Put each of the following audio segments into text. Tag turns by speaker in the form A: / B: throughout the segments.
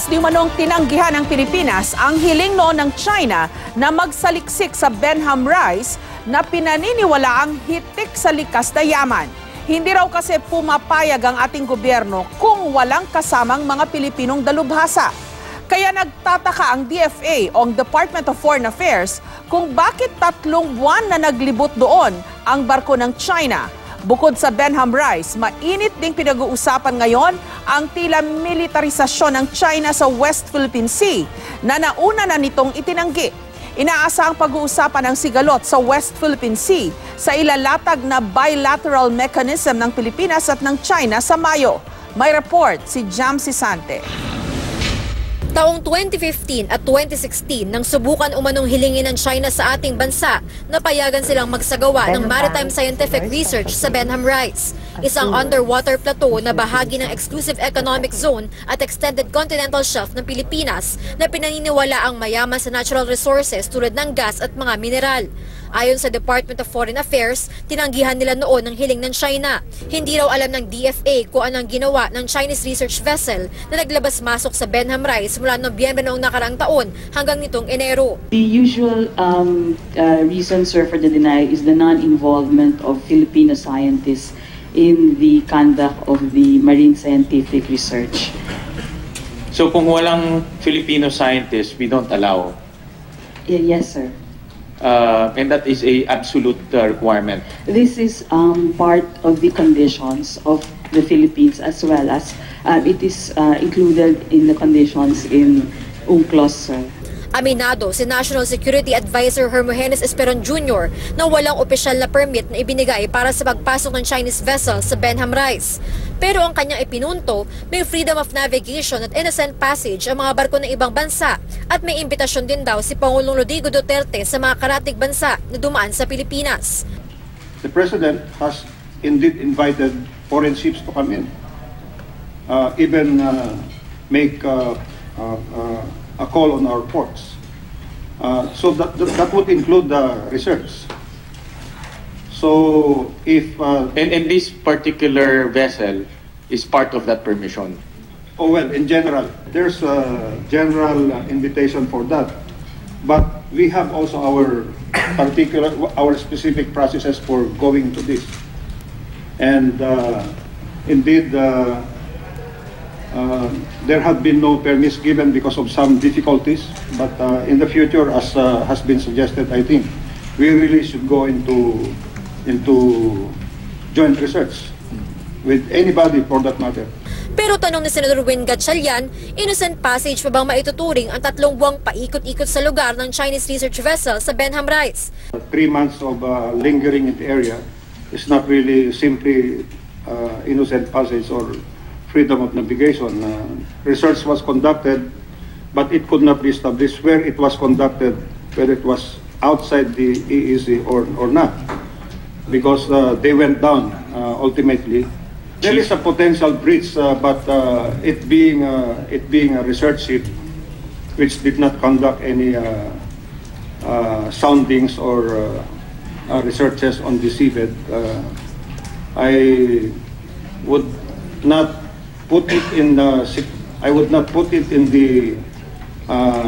A: Martes, di manong tinanggihan ng Pilipinas ang hiling noon ng China na magsaliksik sa Benham Rice na pinaniniwalaang hitik sa likas na yaman. Hindi raw kasi pumapayag ang ating gobyerno kung walang kasamang mga Pilipinong dalubhasa. Kaya nagtataka ang DFA o ang Department of Foreign Affairs kung bakit 3 buwan na naglibot doon ang barko ng China. Bukod sa Benham Rice, mainit ding pinag-uusapan ngayon ang tila militarisasyon ng China sa West Philippine Sea na nauna na nitong itinanggi. Inaasahang pag-uusapan ang sigalot sa West Philippine Sea sa ilalatag na bilateral mechanism ng Pilipinas at ng China sa Mayo. May report si Jam Sisante.
B: Taong 2015 at 2016 nang subukan umanong hilingin ng China sa ating bansa na payagan silang magsagawa ng maritime scientific research sa Benham Rice, isang underwater plateau na bahagi ng exclusive economic zone at extended continental shelf ng Pilipinas na pinaniniwala ang mayaman sa natural resources tulad ng gas at mga mineral. Ayon sa Department of Foreign Affairs, tinanggihan nila noon ang hiling ng China. Hindi raw alam ng DFA kung anong ginawa ng Chinese research vessel na naglabas-masok sa Benham Rice mula Nobyembre noong nakaraang taon hanggang nitong Enero.
C: The usual reason, sir, for the denial is the non-involvement of Filipino scientists in the conduct of the marine scientific research.
D: So kung walang Filipino scientists, we don't allow?
C: Yes, sir.
D: And that is a absolute requirement.
C: This is part of the conditions of the Philippines as well as it is included in the conditions in UNCLOS, sir.
B: Aminado si National Security Advisor Hermogenes Esperon Jr. na walang opisyal na permit na ibinigay para sa pagpasok ng Chinese vessel sa Benham Rice. Pero ang kanyang ipinunto, may freedom of navigation at innocent passage ang mga barko ng ibang bansa at may imbitasyon din daw si Pangulong Rodrigo Duterte sa mga karatig bansa na dumaan sa Pilipinas.
E: The President has indeed invited foreign ships to come in, even make a call on our ports. So that would include the reserves. So if
D: and this particular vessel is part of that permission.
E: Oh well, in general, there's a general invitation for that, but we have also our specific processes for going to this, and indeed. There have been no permits given because of some difficulties, but in the future, as has been suggested, I think we really should go into joint research with anybody for that matter.
B: Pero tanong ni Senador Win Gatchalian, innocent passage pa bang maituturing ang 3 buwang paikot-ikot sa lugar ng Chinese research vessel sa Benham Rice?
E: 3 months of lingering in the area is not really simply innocent passage or freedom of navigation. Research was conducted, but it could not be established where it was conducted, whether it was outside the EEZ or not, because they went down ultimately. There is a potential breach, but it being a research ship which did not conduct any soundings or researches on the seabed, I would not put it in the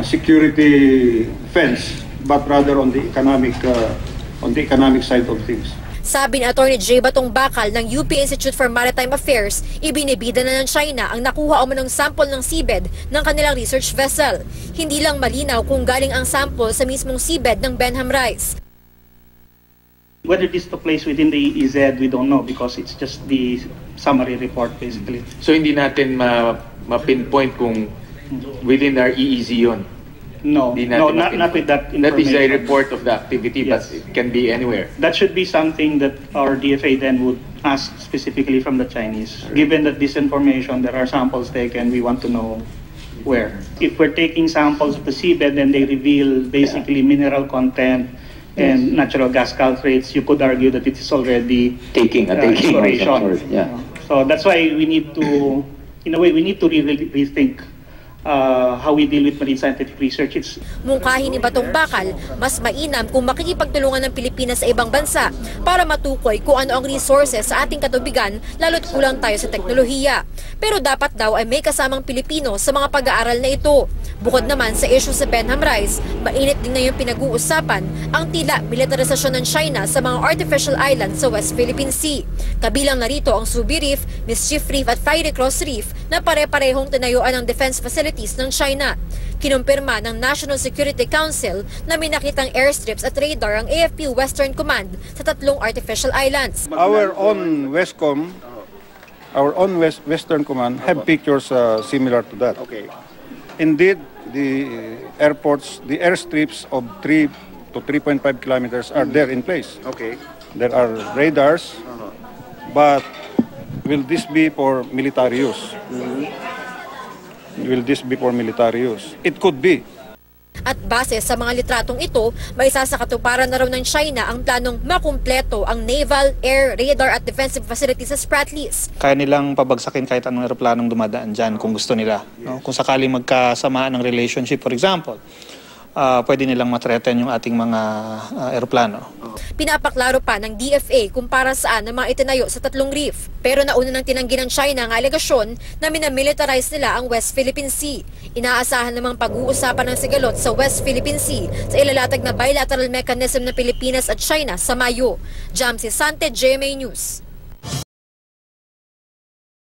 E: security fence, but rather on the economic side of things.
B: Sabi ni Atty. J. Batong Bakal ng UP Institute for Maritime Affairs, ibinibida na ng China ang nakuha umanong sample ng seabed ng kanilang research vessel. Hindi lang malinaw kung galing ang sample sa mismong seabed ng Benham Rice.
F: Whether this took place within the EEZ, we don't know because it's just the summary report basically.
D: So hindi natin ma-pinpoint kung within our EEZ yun?
F: No, not with that information.
D: That is a report of the activity, yes. But it can be anywhere.
F: That should be something that our DFA then would ask specifically from the Chinese. Right. Given that this information, there are samples taken, we want to know where. If we're taking samples of the seabed and they reveal basically mineral content, and natural gas calculates, you could argue that it is already
D: taking
F: exploration.
D: Yeah.
F: So that's why we need to, in a way, we need to really rethink how we deal with marine scientific research. It's
B: Mungkahi ni Batong Bakal, mas mainam kung makikipagtulungan ng Pilipinas sa ibang bansa para matukoy kung ano ang resources sa ating katubigan lalo't kulang tayo sa teknolohiya. Pero dapat daw ay may kasamang Pilipino sa mga pag-aaral na ito. Bukod naman sa issue sa Benham Rice, mainit din na yung pinag-uusapan ang tila militarisasyon ng China sa mga artificial islands sa West Philippine Sea. Kabilang narito ang Subi Reef, Mischief Reef at Fiery Cross Reef na pare-parehong tinayuan ng defense facilities ng China. Kinumpirma ng National Security Council na may nakitang airstrips at radar ang AFP Western Command sa 3 artificial islands.
E: Our own Western Command have pictures similar to that.
G: Okay.
E: Indeed, the airports, the airstrips of 3 to 3.5 kilometers are there in place.
G: Okay.
E: There are radars, but will this be for military use? Will this be for military use? It could be.
B: At base sa mga litratong ito, may isa sa katuparan na raw ng China ang planong makumpleto ang naval, air, radar at defensive facilities sa Spratlys.
H: Kaya nilang pabagsakin kahit anong eroplanong dumadaan dyan kung gusto nila. No? Kung sakaling magkasamaan ng relationship, for example, pwede nilang matreten yung ating mga eroplano.
B: Pinapaklaro pa ng DFA kung para saan ang mga itinayo sa 3 reef. Pero nauna nang tinanggi ng China ang alegasyon na minamilitarize nila ang West Philippine Sea. Inaasahan namang pag-uusapan ng sigalot sa West Philippine Sea sa ilalatag na bilateral mechanism ng Pilipinas at China sa Mayo. Jamsi Sante, GMA News.